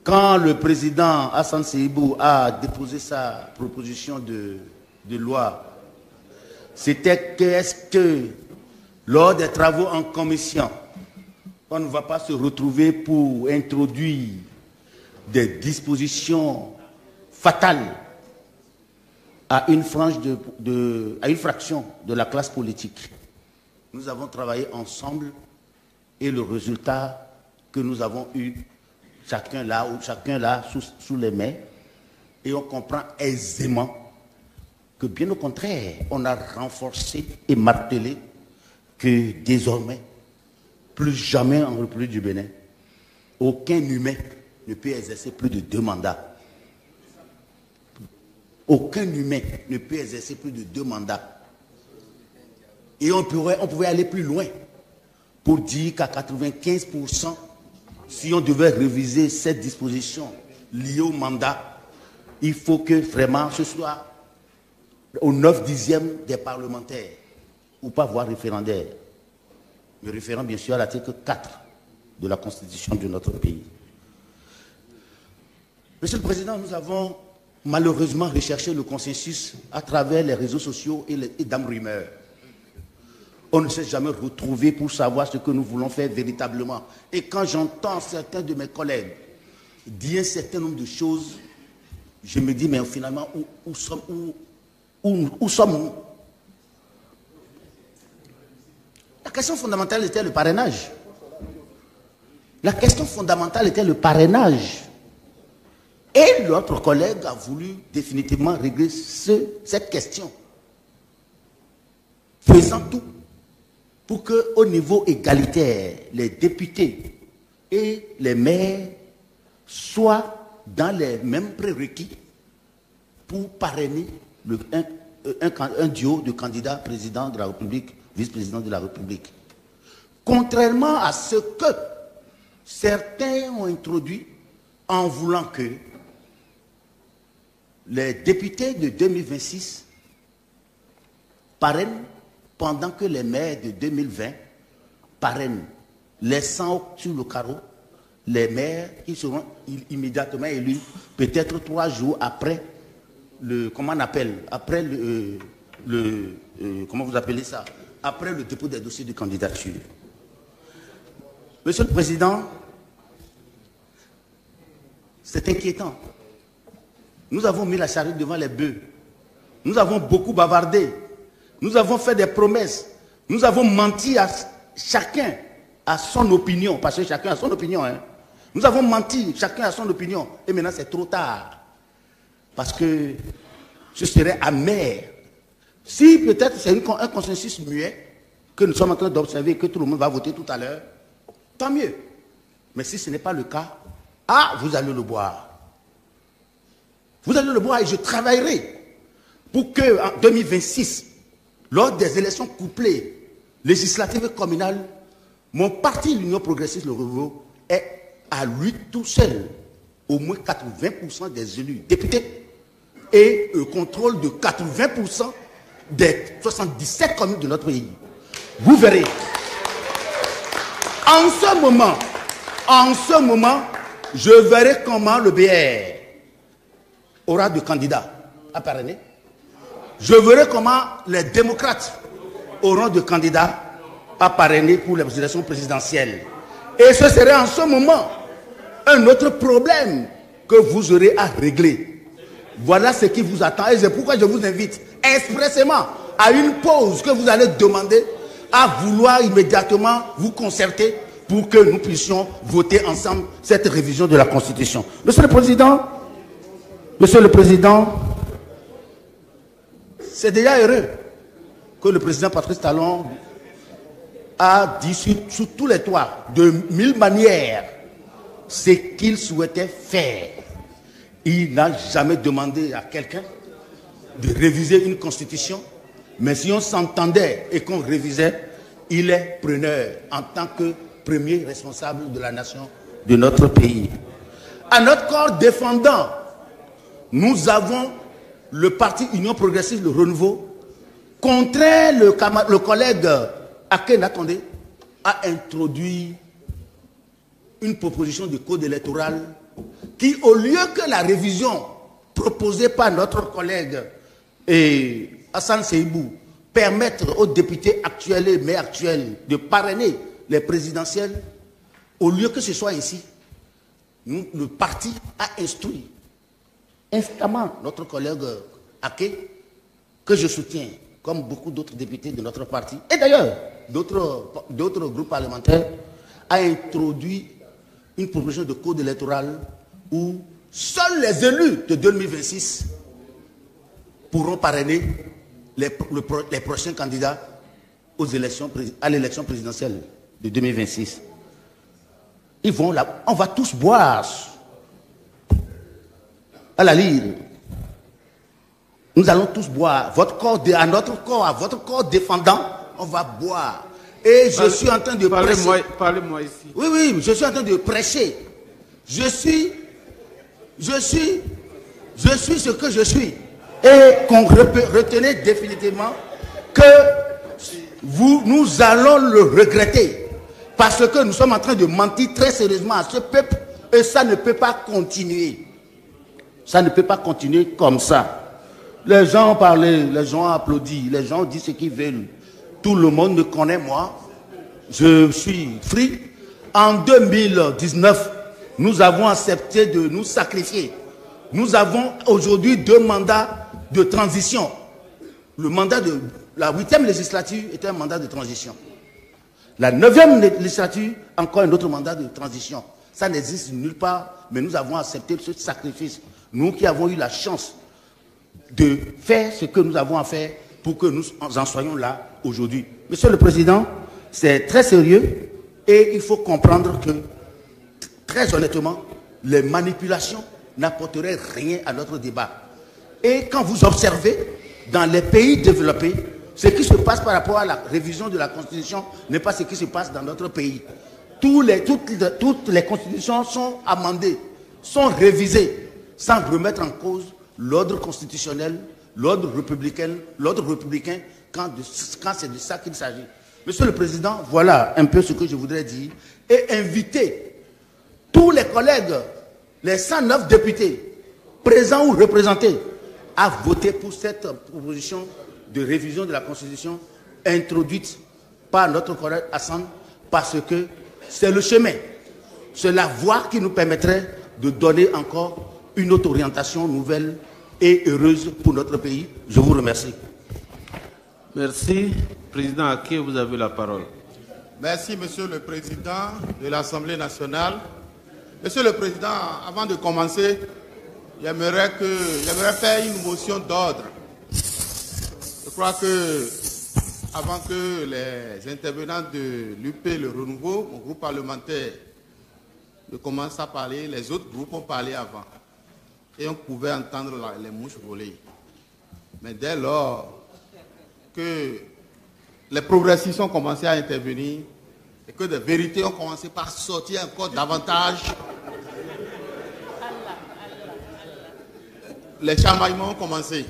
quand le Président Hassan Seibou a déposé sa proposition de loi, c'était que, est-ce que lors des travaux en commission, on ne va pas se retrouver pour introduire des dispositions fatales à une frange à une fraction de la classe politique. Nous avons travaillé ensemble et le résultat que nous avons eu, chacun là sous les mains, et on comprend aisément que bien au contraire, on a renforcé et martelé que désormais, plus jamais en République du Bénin, aucun humain ne peut exercer plus de 2 mandats. Aucun humain ne peut exercer plus de 2 mandats. Et on pouvait aller plus loin pour dire qu'à 95%, si on devait réviser cette disposition liée au mandat, il faut que vraiment ce soit au 9/10 des parlementaires, ou pas voire référendaire. Me référant bien sûr à l'article 4 de la Constitution de notre pays. Monsieur le Président, nous avons malheureusement recherché le consensus à travers les réseaux sociaux et dans rumeurs. On ne s'est jamais retrouvé pour savoir ce que nous voulons faire véritablement. Et quand j'entends certains de mes collègues dire un certain nombre de choses, je me dis, mais finalement, où sommes-nous? La question fondamentale était le parrainage. La question fondamentale était le parrainage. Et l'autre collègue a voulu définitivement régler cette question, faisant tout pour qu'au niveau égalitaire, les députés et les maires soient dans les mêmes prérequis pour parrainer un duo de candidats président de la République, vice-président de la République. Contrairement à ce que certains ont introduit en voulant que les députés de 2026 parrainent pendant que les maires de 2020 parrainent, laissant sur le carreau les maires qui seront immédiatement élus, peut-être 3 jours après comment on appelle, après comment vous appelez ça, après le dépôt des dossiers de candidature. Monsieur le Président, c'est inquiétant. Nous avons mis la charrue devant les bœufs. Nous avons beaucoup bavardé. Nous avons fait des promesses. Nous avons menti à chacun à son opinion, parce que chacun a son opinion. Hein. Nous avons menti, chacun a son opinion. Et maintenant, c'est trop tard. Parce que ce serait amer. Si peut-être c'est un consensus muet que nous sommes en train d'observer, que tout le monde va voter tout à l'heure, tant mieux. Mais si ce n'est pas le cas, vous allez le boire. Vous allez le boire et je travaillerai pour qu'en 2026, lors des élections couplées, législatives et communales, mon parti, l'Union progressiste, le Renouveau, est à lui tout seul au moins 80% des élus députés et le contrôle de 80% des 77 communes de notre pays. Vous verrez. En ce moment, je verrai comment le BR aura de candidats à parrainer. Je verrai comment les démocrates auront de candidats à parrainer pour les élections présidentielles. Et ce serait en ce moment un autre problème que vous aurez à régler. Voilà ce qui vous attend. Et c'est pourquoi je vous invite expressément à une pause que vous allez demander, à vouloir immédiatement vous concerter pour que nous puissions voter ensemble cette révision de la Constitution. Monsieur le Président, c'est déjà heureux que le président Patrice Talon a dit sous tous les toits, de 1000 manières, ce qu'il souhaitait faire. Il n'a jamais demandé à quelqu'un de réviser une constitution, mais si on s'entendait et qu'on révisait, il est preneur en tant que premier responsable de la nation de notre pays. À notre corps défendant, nous avons le parti Union Progressiste, le Renouveau, contraint le collègue Aken Atondé à introduire une proposition de code électoral qui, au lieu que la révision proposée par notre collègue Hassan Seibou permette aux députés actuels et maires actuels de parrainer les présidentielles, au lieu que ce soit ainsi, le parti a instruit instamment notre collègue Ake, que je soutiens, comme beaucoup d'autres députés de notre parti, et d'ailleurs d'autres groupes parlementaires, a introduit une proposition de code électoral où seuls les élus de 2026 pourront parrainer les prochains candidats à l'élection présidentielle de 2026. On va tous boire à la lyre. Nous allons tous boire. À notre corps, à votre corps défendant, on va boire. Et je suis en train de prêcher. Parlez-moi ici. Oui, je suis en train de prêcher. Je suis ce que je suis. Et qu'on retenait définitivement que nous allons le regretter. Parce que nous sommes en train de mentir très sérieusement à ce peuple et ça ne peut pas continuer. Ça ne peut pas continuer comme ça. Les gens ont parlé, les gens ont applaudi, les gens ont dit ce qu'ils veulent. Tout le monde me connaît, moi. Je suis free. En 2019, nous avons accepté de nous sacrifier. Nous avons aujourd'hui 2 mandats de transition. Le mandat de la 8e législature était un mandat de transition. La 9e législature, encore un autre mandat de transition. Ça n'existe nulle part, mais nous avons accepté ce sacrifice. Nous qui avons eu la chance de faire ce que nous avons à faire pour que nous en soyons là aujourd'hui. Monsieur le Président, c'est très sérieux et il faut comprendre que, très honnêtement, les manipulations n'apporteraient rien à notre débat. Et quand vous observez dans les pays développés, ce qui se passe par rapport à la révision de la Constitution n'est pas ce qui se passe dans notre pays. Toutes les constitutions sont amendées, sont révisées, sans remettre en cause l'ordre constitutionnel, l'ordre républicain, quand c'est de ça qu'il s'agit. Monsieur le Président, voilà un peu ce que je voudrais dire, et inviter tous les collègues, les 109 députés, présents ou représentés, à voter pour cette proposition de révision de la Constitution introduite par notre collègue Hassan, parce que c'est le chemin, c'est la voie qui nous permettrait de donner encore une autre orientation nouvelle et heureuse pour notre pays. Je vous remercie. Merci. Président Ake, vous avez la parole. Merci, Monsieur le Président de l'Assemblée nationale. Monsieur le Président, avant de commencer, j'aimerais faire une motion d'ordre. Je crois que, avant que les intervenants de l'UP, le Renouveau, mon groupe parlementaire, ne commencent à parler, les autres groupes ont parlé avant. Et on pouvait entendre les mouches voler. Mais dès lors que les progressistes ont commencé à intervenir et que des vérités ont commencé par sortir encore davantage, les chamaillements ont commencé.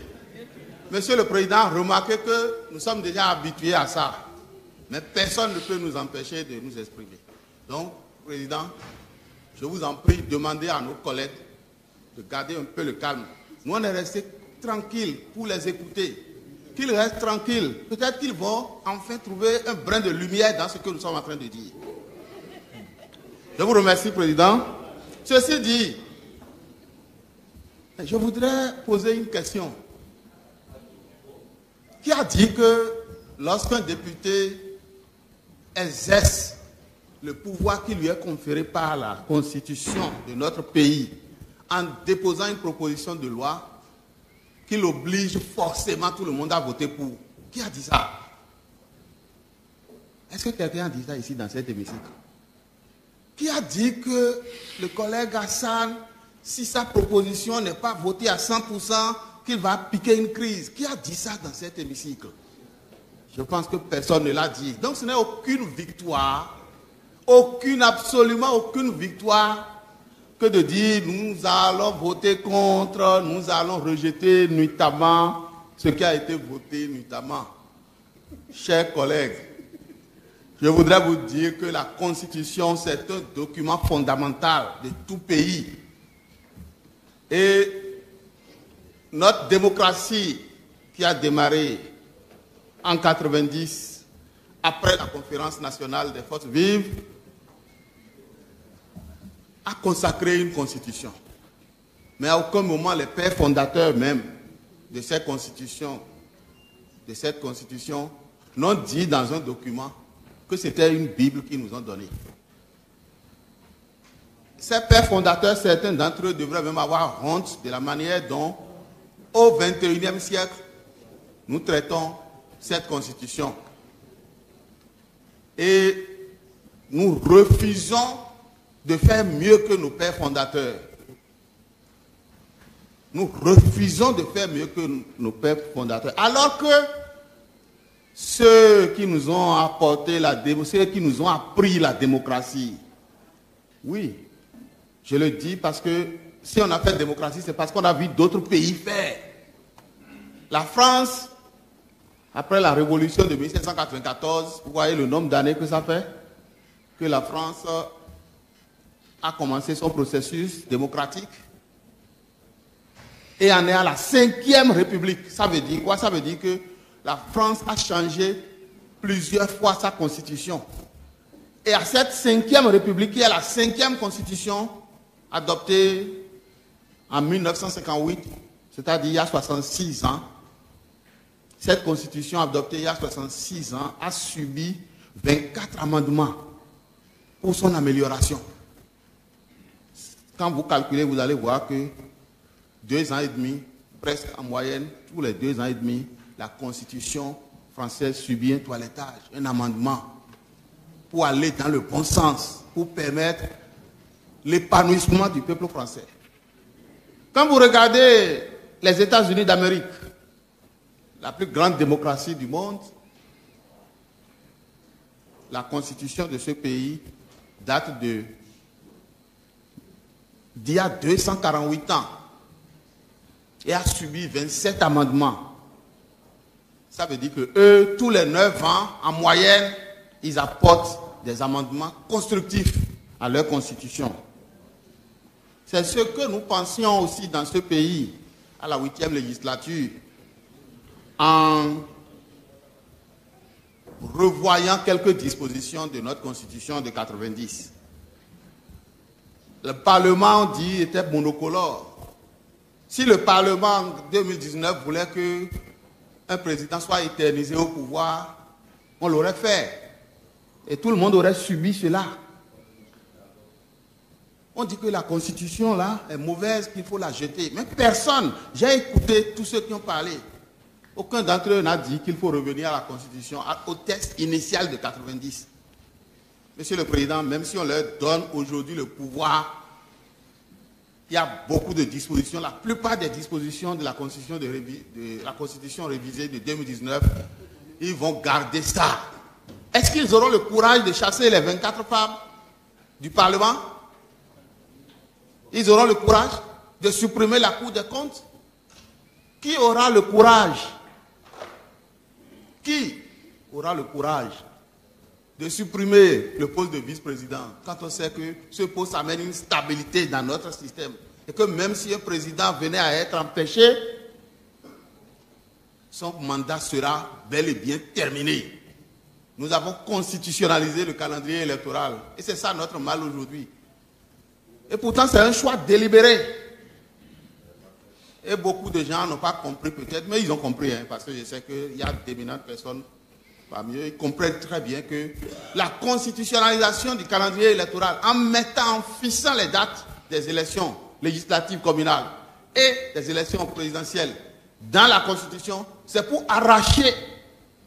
Monsieur le Président, remarquez que nous sommes déjà habitués à ça. Mais personne ne peut nous empêcher de nous exprimer. Donc, Président, je vous en prie, demandez à nos collègues de garder un peu le calme. Nous, on est restés tranquilles pour les écouter. Qu'ils restent tranquilles. Peut-être qu'ils vont enfin trouver un brin de lumière dans ce que nous sommes en train de dire. Je vous remercie, Président. Ceci dit, je voudrais poser une question. Qui a dit que lorsqu'un député exerce le pouvoir qui lui est conféré par la Constitution de notre pays en déposant une proposition de loi qu'il oblige forcément tout le monde à voter pour? Qui a dit ça? Est-ce que quelqu'un a dit ça ici dans cet hémicycle? Qui a dit que le collègue Hassan, si sa proposition n'est pas votée à 100%, qu'il va piquer une crise? Qui a dit ça dans cet hémicycle? Je pense que personne ne l'a dit. Donc ce n'est aucune victoire, absolument aucune victoire que de dire nous allons voter contre, nous allons rejeter nuitamment ce qui a été voté nuitamment. Chers collègues, je voudrais vous dire que la Constitution, c'est un document fondamental de tout pays. Et notre démocratie qui a démarré en 90, après la conférence nationale des forces vives, a consacré une constitution. Mais à aucun moment, les pères fondateurs même de cette constitution n'ont dit dans un document que c'était une Bible qu'ils nous ont donnée. Ces pères fondateurs, certains d'entre eux devraient même avoir honte de la manière dont, au XXIe siècle, nous traitons cette constitution. Et nous refusons de faire mieux que nos pères fondateurs. Nous refusons de faire mieux que nos pères fondateurs. Alors que ceux qui nous ont apporté ceux qui nous ont appris la démocratie, oui, je le dis parce que si on a fait démocratie, c'est parce qu'on a vu d'autres pays faire. La France, après la révolution de 1794, vous voyez le nombre d'années que ça fait que la France a commencé son processus démocratique et en est à la 5e République. Ça veut dire quoi? Ça veut dire que la France a changé plusieurs fois sa constitution. Et à cette 5e République, qui est la 5e constitution adoptée en 1958, c'est-à-dire il y a 66 ans, cette constitution adoptée il y a 66 ans a subi 24 amendements pour son amélioration. Quand vous calculez, vous allez voir que 2 ans et demi, presque en moyenne, tous les 2 ans et demi, la Constitution française subit un toilettage, un amendement pour aller dans le bon sens, pour permettre l'épanouissement du peuple français. Quand vous regardez les États-Unis d'Amérique, la plus grande démocratie du monde, la Constitution de ce pays date d'il y a 248 ans et a subi 27 amendements. Ça veut dire que eux, tous les 9 ans, en moyenne, ils apportent des amendements constructifs à leur constitution. C'est ce que nous pensions aussi dans ce pays, à la 8e législature, en revoyant quelques dispositions de notre constitution de 90. Le Parlement, on dit, était monocolore. Si le Parlement, en 2019, voulait qu'un président soit éternisé au pouvoir, on l'aurait fait. Et tout le monde aurait subi cela. On dit que la Constitution, là, est mauvaise, qu'il faut la jeter. Mais personne, j'ai écouté tous ceux qui ont parlé. Aucun d'entre eux n'a dit qu'il faut revenir à la Constitution, au texte initial de 90. Monsieur le Président, même si on leur donne aujourd'hui le pouvoir, il y a beaucoup de dispositions. La plupart des dispositions de la Constitution, révisée de 2019, ils vont garder ça. Est-ce qu'ils auront le courage de chasser les 24 femmes du Parlement? Ils auront le courage de supprimer la Cour des comptes? Qui aura le courage? Qui aura le courage de supprimer le poste de vice-président quand on sait que ce poste amène une stabilité dans notre système et que même si un président venait à être empêché, son mandat sera bel et bien terminé. Nous avons constitutionnalisé le calendrier électoral et c'est ça notre mal aujourd'hui. Et pourtant c'est un choix délibéré. Et beaucoup de gens n'ont pas compris peut-être, mais ils ont compris, hein, parce que je sais qu'il y a d'éminentes personnes parmi eux, ils comprennent très bien que la constitutionnalisation du calendrier électoral, en fixant les dates des élections législatives communales et des élections présidentielles dans la Constitution, c'est pour arracher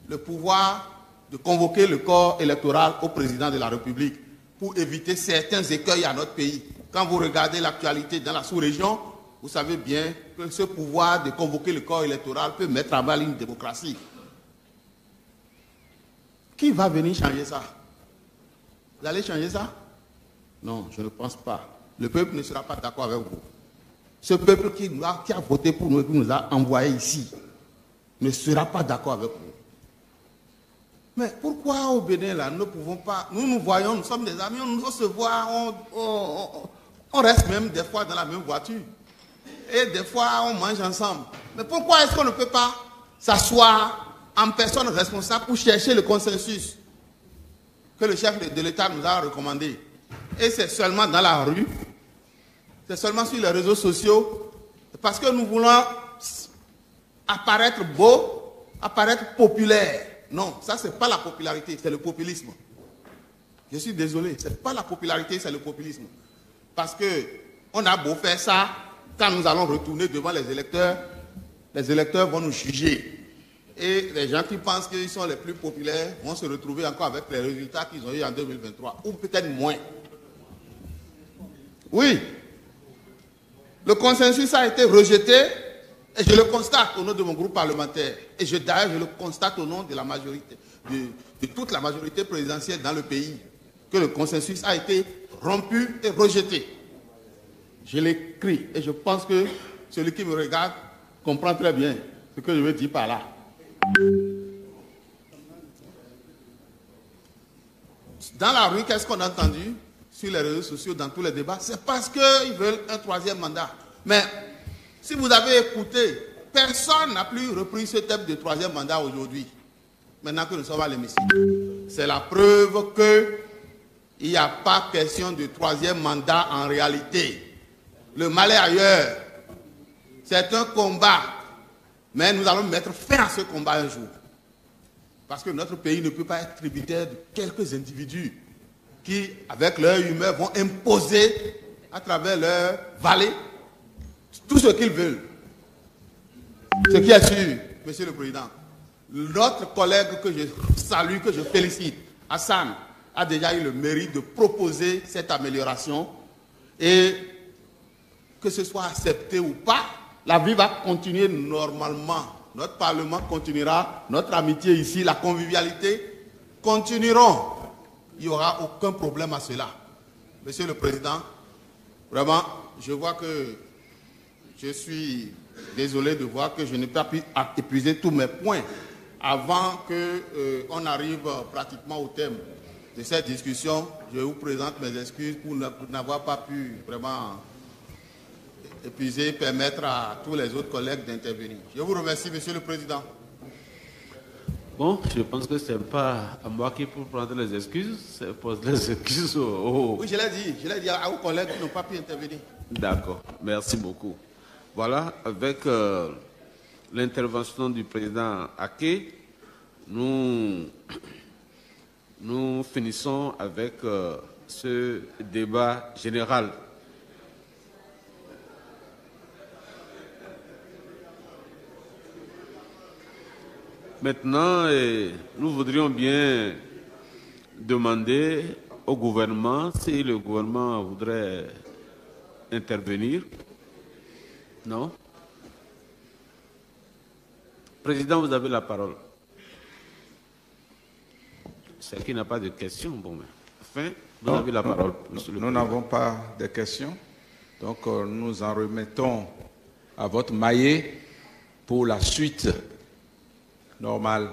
le pouvoir de convoquer le corps électoral au président de la République, pour éviter certains écueils à notre pays. Quand vous regardez l'actualité dans la sous-région, vous savez bien que ce pouvoir de convoquer le corps électoral peut mettre à mal une démocratie. Qui va venir changer ça? Vous allez changer ça? Non, je ne pense pas. Le peuple ne sera pas d'accord avec vous. Ce peuple qui a voté pour nous et qui nous a envoyés ici ne sera pas d'accord avec vous. Mais pourquoi au Bénin, là, nous ne pouvons pas... Nous voyons, nous sommes des amis, on se voit, on reste même des fois dans la même voiture. Et des fois, on mange ensemble. Mais pourquoi est-ce qu'on ne peut pas s'asseoir en personne responsable pour chercher le consensus que le chef de l'État nous a recommandé? Et c'est seulement dans la rue, c'est seulement sur les réseaux sociaux, parce que nous voulons apparaître beau, apparaître populaire. Non, ça c'est pas la popularité, c'est le populisme. Je suis désolé, c'est pas la popularité, c'est le populisme. Parce que on a beau faire ça, quand nous allons retourner devant les électeurs vont nous juger. Et les gens qui pensent qu'ils sont les plus populaires vont se retrouver encore avec les résultats qu'ils ont eu en 2023, ou peut-être moins. Oui, le consensus a été rejeté, et je le constate au nom de mon groupe parlementaire. Et d'ailleurs, je le constate au nom de la majorité, de toute la majorité présidentielle dans le pays, que le consensus a été rompu et rejeté. Je l'écris et je pense que celui qui me regarde comprend très bien ce que je veux dire par là. Dans la rue, qu'est-ce qu'on a entendu sur les réseaux sociaux, dans tous les débats? C'est parce qu'ils veulent un troisième mandat. Mais si vous avez écouté, personne n'a plus repris ce thème de troisième mandat aujourd'hui, maintenant que nous sommes à l'hémicycle. C'est la preuve qu'il n'y a pas question de troisième mandat en réalité. Le mal est ailleurs. C'est un combat. Mais nous allons mettre fin à ce combat un jour. Parce que notre pays ne peut pas être tributaire de quelques individus qui, avec leur humeur, vont imposer à travers leur vallée tout ce qu'ils veulent. Ce qui est sûr, Monsieur le Président, notre collègue que je salue, que je félicite, Hassan, a déjà eu le mérite de proposer cette amélioration et que ce soit accepté ou pas, la vie va continuer normalement. Notre Parlement continuera, notre amitié ici, la convivialité continueront. Il n'y aura aucun problème à cela. Monsieur le Président, vraiment, je vois que je suis désolé de voir que je n'ai pas pu épuiser tous mes points avant qu'on arrive pratiquement au thème de cette discussion. Je vous présente mes excuses pour n'avoir pas pu vraiment épuiser, permettre à tous les autres collègues d'intervenir. Je vous remercie, Monsieur le Président. Bon, je pense que ce n'est pas à moi qui faut prendre les excuses, c'est poser les excuses aux... Oui, je l'ai dit à vos collègues qui n'ont pas pu intervenir. D'accord, merci beaucoup. Voilà, avec l'intervention du président Aké, nous finissons avec ce débat général. Maintenant, nous voudrions bien demander au gouvernement si le gouvernement voudrait intervenir. Non? Président, vous avez la parole. C'est qu'il n'a pas de questions. Bon, mais enfin, vous avez la parole. Nous n'avons pas de questions. Donc, nous en remettons à votre maillet pour la suite normale